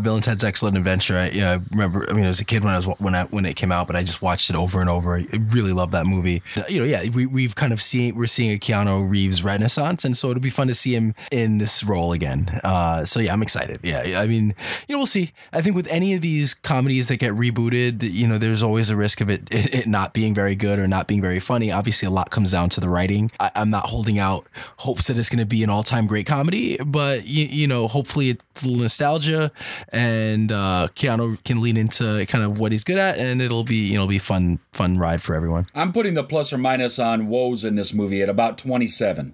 Bill and Ted's Excellent Adventure. I remember. I mean, as a kid when it came out, but I just watched it over and over. I really love that movie. We've kind of we're seeing a Keanu Reeves renaissance, and so it'll be fun to see him in this role again. So yeah, I'm excited. Yeah, I mean, we'll see. I think with any of these comedies that get rebooted, there's always a risk of it not being very good or not being very funny. Obviously, a lot comes down to the writing. I'm not holding out hopes that it's going to be an all-time great comedy, but hopefully it's a little nostalgia. And Keanu can lean into kind of what he's good at, and it'll be fun ride for everyone. I'm putting the plus or minus on woes in this movie at about 27.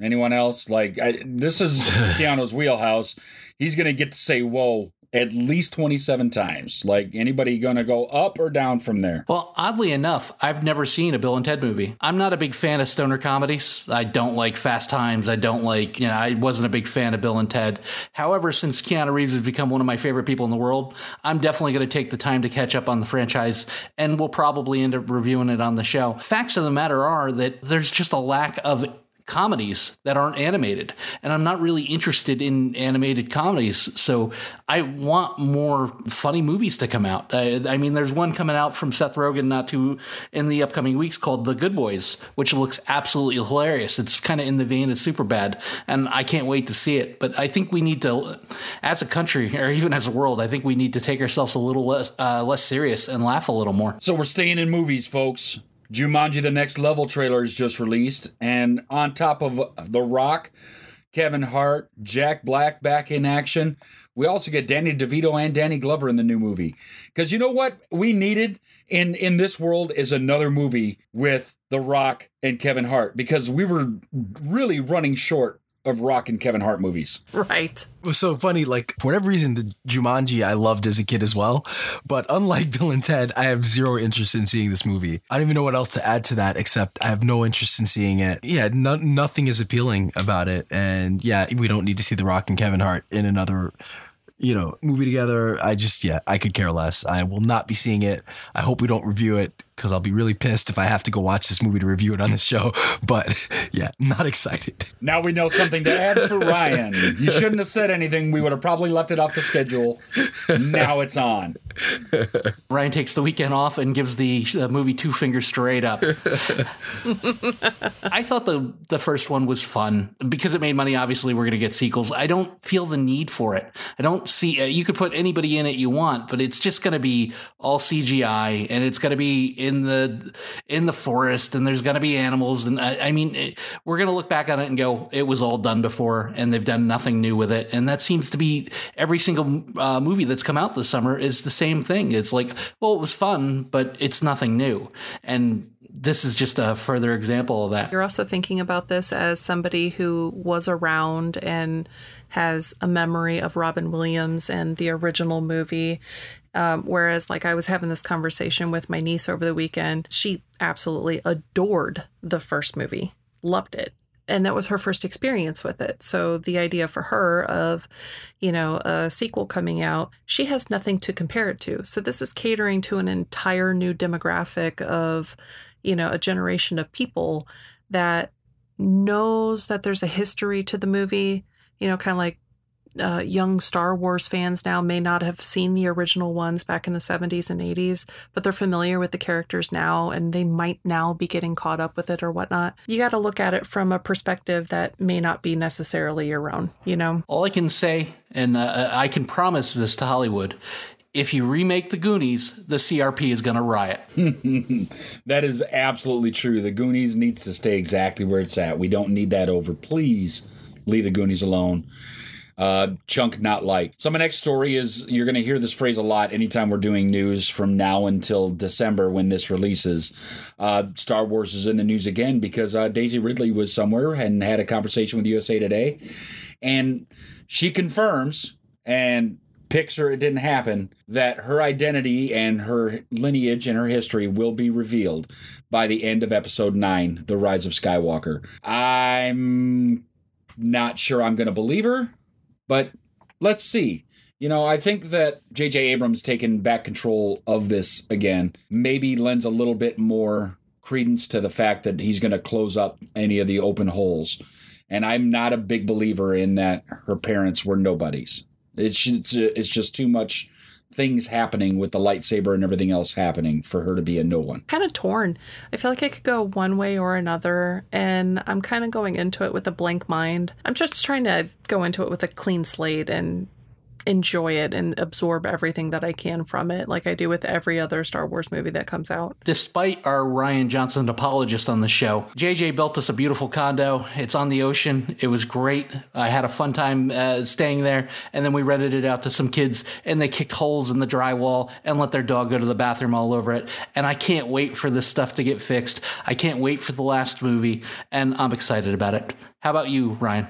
Anyone else? This is Keanu's wheelhouse. He's going to get to say whoa at least 27 times. Like, anybody going to go up or down from there? Well, oddly enough, I've never seen a Bill and Ted movie. I'm not a big fan of stoner comedies. I don't like Fast Times. I don't like, I wasn't a big fan of Bill and Ted. However, since Keanu Reeves has become one of my favorite people in the world, I'm definitely going to take the time to catch up on the franchise, and we'll probably end up reviewing it on the show. Facts of the matter are that there's just a lack of comedies that aren't animated, and I'm not really interested in animated comedies, so I want more funny movies to come out. I mean, there's one coming out from Seth Rogen in the upcoming weeks called The Good Boys, which looks absolutely hilarious. It's kind of in the vein of Superbad, and I can't wait to see it. But I think we need to, as a country or even as a world, I think we need to take ourselves a little less serious and laugh a little more. So we're staying in movies, folks. Jumanji The Next Level trailer is just released, and on top of The Rock, Kevin Hart, Jack Black back in action, we also get Danny DeVito and Danny Glover in the new movie. Because you know what we needed in this world is another movie with The Rock and Kevin Hart, because we were really running short of Rock and Kevin Hart movies. Right. It was so funny, for whatever reason, the Jumanji I loved as a kid as well. But unlike Bill and Ted, I have zero interest in seeing this movie. I don't even know what else to add to that, except I have no interest in seeing it. Yeah, nothing is appealing about it. And yeah, we don't need to see The Rock and Kevin Hart in another movie together. I could care less. I will not be seeing it. I hope we don't review it, because I'll be really pissed if I have to go watch this movie to review it on this show. But yeah, not excited. Now we know something to add for Ryan. You shouldn't have said anything. We would have probably left it off the schedule. Now it's on. Ryan takes the weekend off and gives the movie 2 fingers straight up. I thought the first one was fun because it made money. Obviously, we're going to get sequels. I don't feel the need for it. I don't see you could put anybody in it you want, but it's just going to be all CGI, and it's going to be in the forest, and there's going to be animals. And I mean, we're going to look back on it and go, it was all done before, and they've done nothing new with it. And that seems to be every single movie that's come out this summer is the same thing. It's like, well, it was fun, but it's nothing new. And this is just a further example of that. You're also thinking about this as somebody who was around and has a memory of Robin Williams and the original movie. Whereas like I was having this conversation with my niece over the weekend. She absolutely adored the first movie, loved it. And that was her first experience with it. So the idea for her of, a sequel coming out, she has nothing to compare it to. So this is catering to an entire new demographic of, a generation of people that knows that there's a history to the movie, kind of like young Star Wars fans now may not have seen the original ones back in the 70s and 80s, but they're familiar with the characters now and they might now be getting caught up with it or whatnot. You got to look at it from a perspective that may not be necessarily your own, All I can say, and I can promise this to Hollywood, if you remake The Goonies, the CRP is going to riot. That is absolutely true. The Goonies needs to stay exactly where it's at. We don't need that over. Please leave The Goonies alone. Chunk not like. So my next story is, you're going to hear this phrase a lot anytime we're doing news from now until December when this releases. Star Wars is in the news again because Daisy Ridley was somewhere and had a conversation with USA Today. And she confirms, and picture it didn't happen, that her identity and her lineage and her history will be revealed by the end of episode 9, The Rise of Skywalker. I'm not sure I'm going to believe her, but let's see. I think that J.J. Abrams taking back control of this again maybe lends a little bit more credence to the fact that he's going to close up any of the open holes. And I'm not a big believer in that her parents were nobodies. It's just too much things happening with the lightsaber and everything else happening for her to be a no one. Kind of torn. I feel like I could go one way or another, and I'm kind of going into it with a blank mind. I'm just trying to go into it with a clean slate and enjoy it and absorb everything that I can from it, like I do with every other Star Wars movie that comes out. Despite our Rian Johnson apologist on the show, JJ built us a beautiful condo. It's on the ocean. It was great. I had a fun time staying there, and then we rented it out to some kids, and they kicked holes in the drywall and let their dog go to the bathroom all over it. And I can't wait for this stuff to get fixed. I can't wait for the last movie, and I'm excited about it. How about you, Ryan?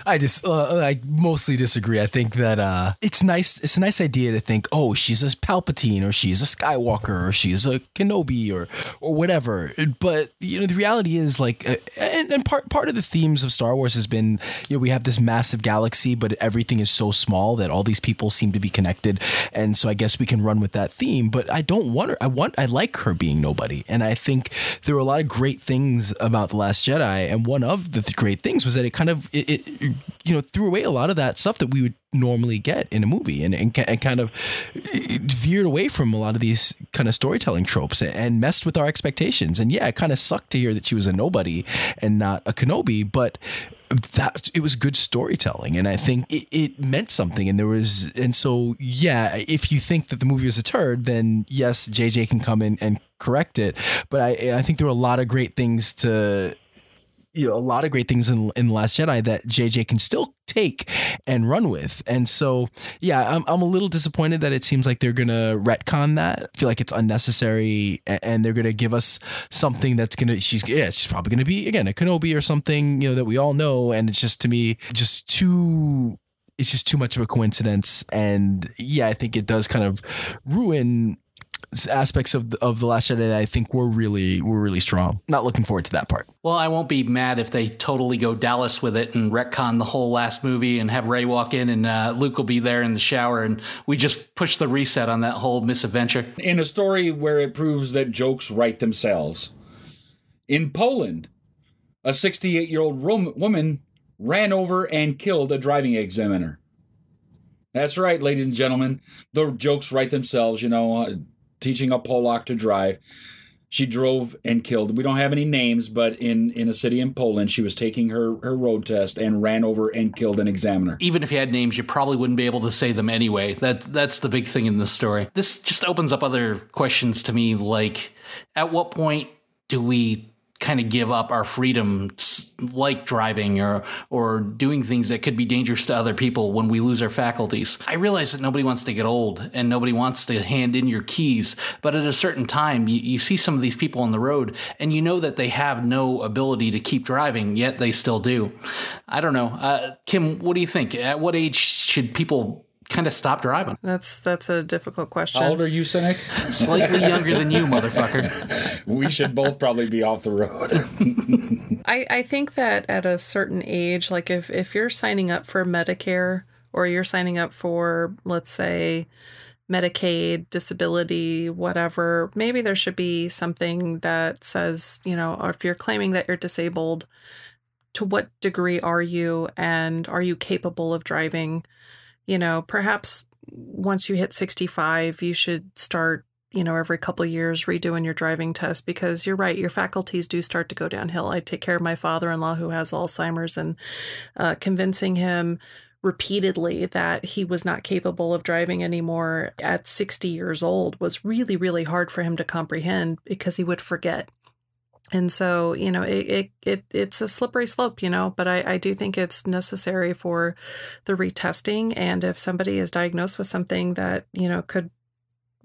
I mostly disagree. I think that it's nice. It's a nice idea to think, oh, she's a Palpatine, or she's a Skywalker, or she's a Kenobi, or whatever. But the reality is, like, and part of the themes of Star Wars has been, we have this massive galaxy, but everything is so small that all these people seem to be connected, and so I guess we can run with that theme. But I don't want her. I like her being nobody, and I think there were a lot of great things about The Last Jedi, and one of the great things was that it kind of threw away a lot of that stuff that we would normally get in a movie, and kind of veered away from a lot of these kind of storytelling tropes and messed with our expectations. And yeah, it kind of sucked to hear that she was a nobody and not a Kenobi, but that it was good storytelling, and I think it meant something. And so yeah, if you think that the movie was a turd, then yes, JJ can come in and correct it. But I think there were a lot of great things in The Last Jedi that JJ can still take and run with. And so, yeah, I'm a little disappointed that it seems like they're going to retcon that. I feel like it's unnecessary, and they're going to give us something that's going to, she's probably going to be, again, a Kenobi or something, that we all know. And it's just, to me, it's just too much of a coincidence. And yeah, I think it does kind of ruin aspects of The Last Jedi that I think were really strong. Not looking forward to that part. Well, I won't be mad if they totally go Dallas with it and retcon the whole last movie and have Rey walk in and Luke will be there in the shower and we just push the reset on that whole misadventure. In a story where it proves that jokes write themselves. In Poland, a 68-year-old woman ran over and killed a driving examiner. That's right, ladies and gentlemen. The jokes write themselves, teaching a Polak to drive. She drove and killed. We don't have any names, but in a city in Poland, she was taking her road test and ran over and killed an examiner. Even if you had names, you probably wouldn't be able to say them anyway. That's the big thing in this story. This just opens up other questions to me, like, at what point do we kind of give up our freedom, like driving or doing things that could be dangerous to other people when we lose our faculties? I realize that nobody wants to get old and nobody wants to hand in your keys, but at a certain time you see some of these people on the road and you know that they have no ability to keep driving, yet they still do. I don't know. Kim, what do you think? At what age should people kind of stop driving? That's a difficult question. How old are you, Cinik? Slightly younger than you, motherfucker. We should both probably be off the road. I think that at a certain age, like if you're signing up for Medicare or you're signing up for, let's say, Medicaid, disability, whatever, maybe there should be something that says, or if you're claiming that you're disabled, to what degree are you, and are you capable of driving? Perhaps once you hit 65, you should start, every couple of years redoing your driving test, because you're right, your faculties do start to go downhill. I take care of my father-in-law who has Alzheimer's, and convincing him repeatedly that he was not capable of driving anymore at 60 years old was really, really hard for him to comprehend, because he would forget. And so, it's a slippery slope, but I do think it's necessary for the retesting. And if somebody is diagnosed with something that, could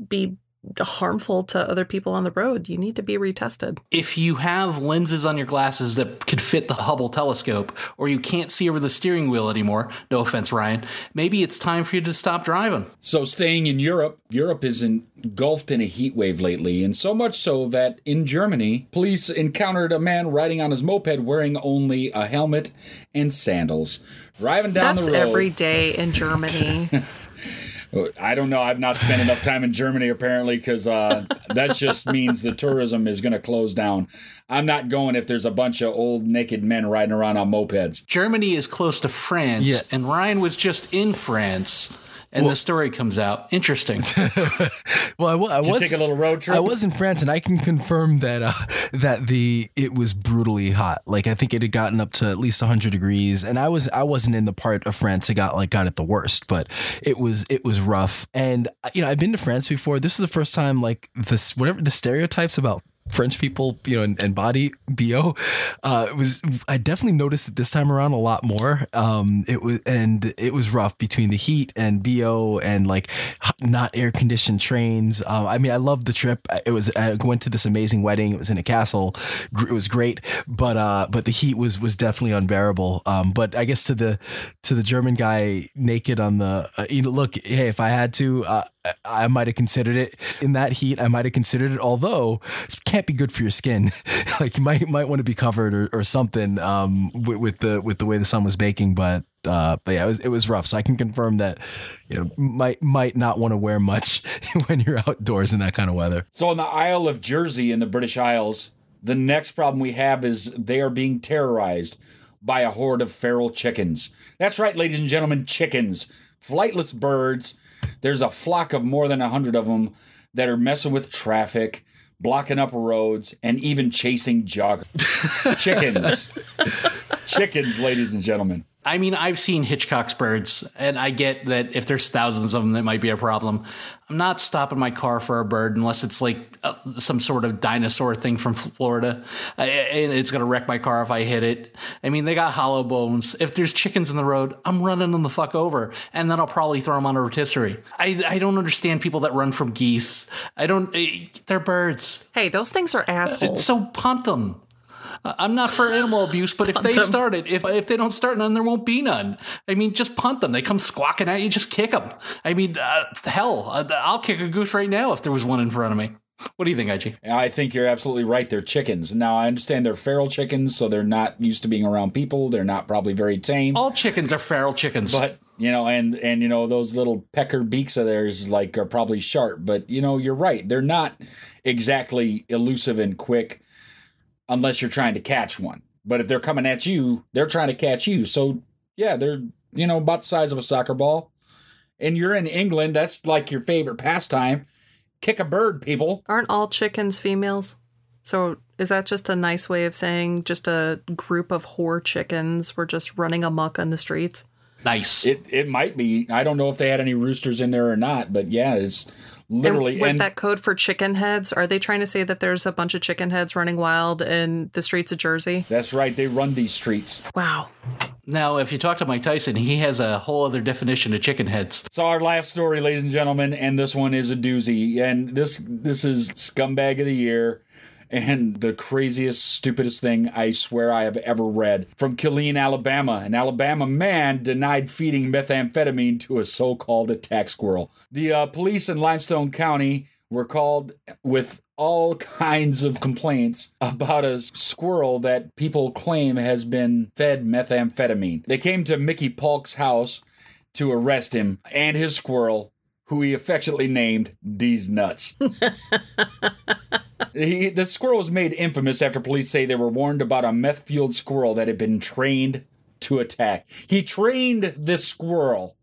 be harmful to other people on the road, you need to be retested. If you have lenses on your glasses that could fit the Hubble telescope, or you can't see over the steering wheel anymore, no offense, Ryan, maybe it's time for you to stop driving. So staying in Europe is engulfed in a heat wave lately, and so much so that in Germany, police encountered a man riding on his moped wearing only a helmet and sandals, driving down the road. That's every day in Germany. I don't know. I've not spent enough time in Germany, apparently, because that just means the tourism is going to close down. I'm not going if there's a bunch of old naked men riding around on mopeds. Germany is close to France, and Ryan was just in France. And the story comes out. Interesting. Well, I was take a little road trip. I was in France, and I can confirm that it was brutally hot. Like, I think it had gotten up to at least 100 degrees, and I wasn't in the part of France that got it the worst, but it was rough. And I've been to France before. This is the first time, like, this, whatever the stereotypes about French people, and body BO, I definitely noticed it this time around a lot more. It was rough between the heat and BO and like not air conditioned trains. I loved the trip. I went to this amazing wedding. It was in a castle. It was great, but the heat was definitely unbearable. But I guess to the German guy naked on the, look, hey, if I had to, I might have considered it in that heat. I might have considered it, although it can't be good for your skin. Like, you might want to be covered or something with the way the sun was baking. But yeah, it was rough. So I can confirm that might not want to wear much when you're outdoors in that kind of weather. So on the Isle of Jersey in the British Isles, the next problem we have is they are being terrorized by a horde of feral chickens. That's right, ladies and gentlemen, chickens, flightless birds. There's a flock of more than 100 of them that are messing with traffic, blocking up roads, and even chasing joggers. Chickens, ladies and gentlemen. I mean, I've seen Hitchcock's birds, and I get that if there's thousands of them, that might be a problem. I'm not stopping my car for a bird unless it's like some sort of dinosaur thing from Florida, and it's going to wreck my car if I hit it. I mean, they got hollow bones. If there's chickens in the road, I'm running them the fuck over, and then I'll probably throw them on a rotisserie. I don't understand people that run from geese. They're birds. Hey, those things are assholes. So punt them. I'm not for animal abuse, but if they start it, if they don't start none, there won't be none. I mean, just punt them. They come squawking at you, just kick them. I mean, hell, I'll kick a goose right now if there was one in front of me. What do you think, IG? I think you're absolutely right. They're chickens. Now, I understand they're feral chickens, so they're not used to being around people. They're not probably very tame. All chickens are feral chickens. But, and those little pecker beaks of theirs, are probably sharp. But, you're right. They're not exactly elusive and quick, unless you're trying to catch one. But if they're coming at you, they're trying to catch you. So, yeah, they're, about the size of a soccer ball. And you're in England. That's like your favorite pastime. Kick a bird, people. Aren't all chickens females? So is that just a nice way of saying just a group of whore chickens were just running amok on the streets? Nice. It might be. I don't know if they had any roosters in there or not, but yeah, it's literally. And was that code for chicken heads? Are they trying to say that there's a bunch of chicken heads running wild in the streets of Jersey? That's right. They run these streets. Wow. Now, if you talk to Mike Tyson, he has a whole other definition of chicken heads. So our last story, ladies and gentlemen, and this one is a doozy. And this is Scumbag of the Year. And the craziest, stupidest thing I swear I have ever read from Killeen, Alabama. An Alabama man denied feeding methamphetamine to a so-called attack squirrel. The police in Limestone County were called with all kinds of complaints about a squirrel that people claim has been fed methamphetamine. They came to Mickey Polk's house to arrest him and his squirrel, who he affectionately named D's Nuts. The squirrel was made infamous after police say they were warned about a meth-fueled squirrel that had been trained to attack. He trained this squirrel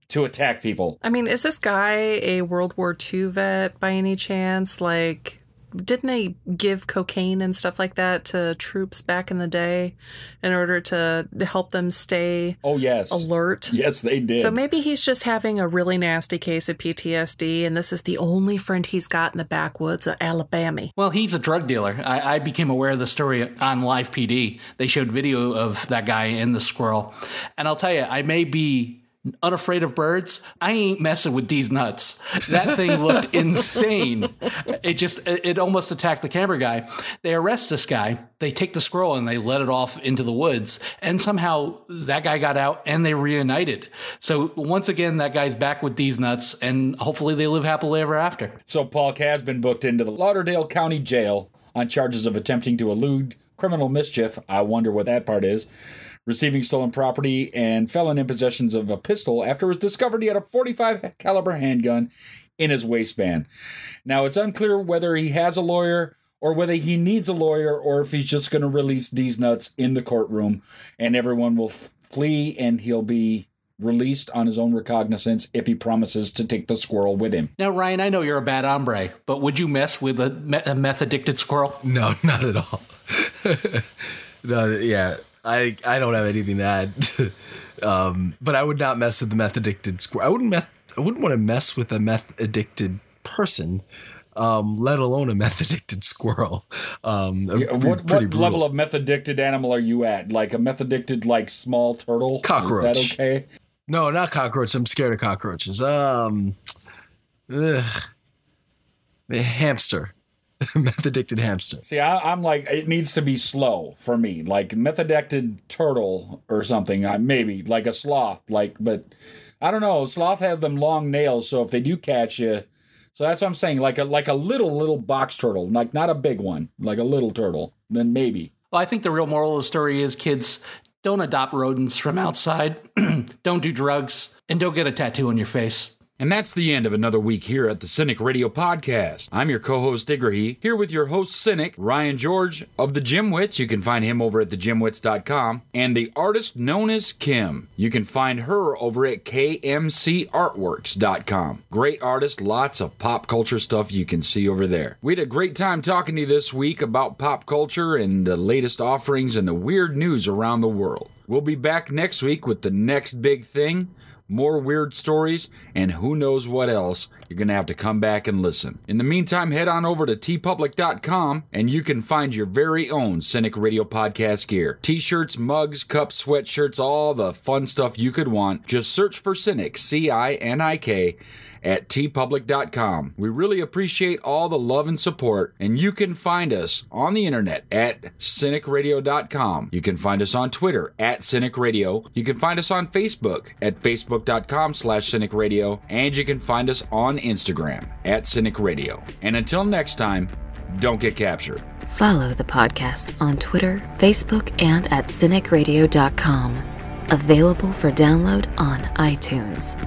to attack people. I mean, is this guy a World War II vet by any chance? Like, didn't they give cocaine and stuff like that to troops back in the day in order to help them stay alert? Yes, they did. So maybe he's just having a really nasty case of PTSD, and this is the only friend he's got in the backwoods of Alabama. Well, he's a drug dealer. I became aware of the story on Live PD. They showed video of that guy and the squirrel. And I'll tell you, I may be unafraid of birds. I ain't messing with these nuts. That thing looked insane. It almost attacked the camera guy. They arrest this guy. They take the squirrel and they let it off into the woods. And somehow that guy got out and they reunited. So once again, that guy's back with these nuts, and hopefully they live happily ever after. So Polk has been booked into the Lauderdale County Jail on charges of attempting to elude criminal mischief. I wonder what that part is. Receiving stolen property, and felon in possession of a pistol after it was discovered he had a .45 caliber handgun in his waistband. Now, it's unclear whether he has a lawyer or whether he needs a lawyer, or if he's just going to release these nuts in the courtroom and everyone will flee and he'll be released on his own recognizance if he promises to take the squirrel with him. Now, Ryan, I know you're a bad hombre, but would you mess with a meth-addicted squirrel? No, not at all. No, yeah. I don't have anything to add, but I would not mess with the meth addicted squirrel. I wouldn't want to mess with a meth addicted person, let alone a meth addicted squirrel. What level of meth addicted animal are you at? Like a meth addicted, like small turtle? Cockroach. Is that okay? No, not cockroach. I'm scared of cockroaches. Hamster. Meth addicted hamster. See, I'm like, it needs to be slow for me, like meth addicted turtle or something. Maybe like a sloth, but I don't know. Sloth have them long nails, so if they do catch you, so that's what I'm saying. Like a little box turtle, like not a big one, like a little turtle. Then maybe. Well, I think the real moral of the story is, kids, don't adopt rodents from outside, don't do drugs, and don't get a tattoo on your face. And that's the end of another week here at the Cinik Radio Podcast. I'm your co-host, Igrihe, here with your host, Cinik, Ryan George of The Gymwits. You can find him over at thegymwits.com. And the artist known as Kim. You can find her over at kmcartworks.com. Great artist, lots of pop culture stuff you can see over there. We had a great time talking to you this week about pop culture and the latest offerings and the weird news around the world. We'll be back next week with the next big thing. More weird stories, and who knows what else. You're going to have to come back and listen. In the meantime, head on over to tpublic.com, and you can find your very own Cinik Radio Podcast gear. T-shirts, mugs, cups, sweatshirts, all the fun stuff you could want. Just search for Cinik, C-I-N-I-K, at tpublic.com. We really appreciate all the love and support, and you can find us on the internet at CINIKRADIO.com. You can find us on Twitter at CINIKRADIO. You can find us on Facebook at Facebook.com/CINIKRADIO, and you can find us on Instagram at CINIKRADIO. And until next time, don't get captured. Follow the podcast on Twitter, Facebook, and at CINIKRADIO.com. Available for download on iTunes.